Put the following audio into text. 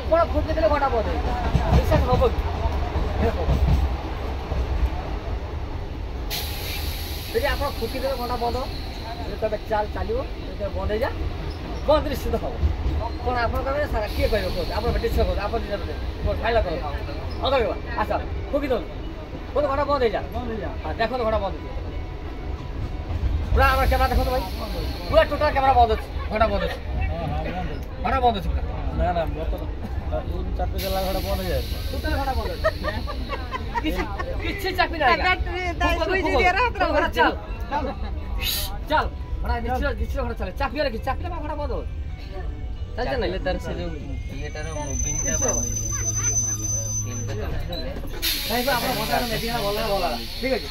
ଆପଣ ଫୁକି ଦେଲେ ଘଣ୍ଟା ବନ୍ଦ ହେଇଯିବ। বিশ্বাস ହବ କି? ଯଦି ଆପଣ ଫୁକି ଦେଲେ ଘଣ୍ଟା ବନ୍ଦ ହବ, ଯେତେବେଳେ ଚାଲ ଚାଲିବ ଯେତେବେଳେ ବନ୍ଦ ହେଇଯା ବନ୍ଦ ନିଶ୍ଚିତ ହବ। କ'ଣ ଆପଣ କହିବେ ସାରା କିଏ କହିବେ କୁହନ୍ତୁ? ଆପଣ ନିଶ୍ଚୟ କୁହନ୍ତୁ, ଆପଣ ଖାଇଲା କରନ୍ତୁ। ହଁ କହିବ ଆସ ଫୁକି ଦିଅନ୍ତୁ, କୁହନ୍ତୁ ଘଣ୍ଟା ବନ୍ଦ ହେଇଯା। ହଁ ଦେଖନ୍ତୁ ଘଣ୍ଟା ବନ୍ଦ ହେଇଯିବ। ପୁରା আমার ক্যামেরা দেখো তো ভাই, পুরা টোটাল ক্যামেরা বন্ধ আছে, ঘন্টা বন্ধ আছে, ঘন্টা বন্ধ আছে পুরা। না না তিন চারটে জেলা ঘন্টা বন্ধ হয়ে যায়, টোটাল ঘন্টা বন্ধ আছে, কিছু চাপি না। চল চল ঘন্টা নিশ্চয় নিশ্চয় ঘন্টা চলে, চাপি আর কি চাপিলে ঘন্টা বন্ধ চালছে না। তার সে যে ইয়েটার মুভিংটা আমরা ঘন্টা মেডিকেল বলা ঠিক আছে।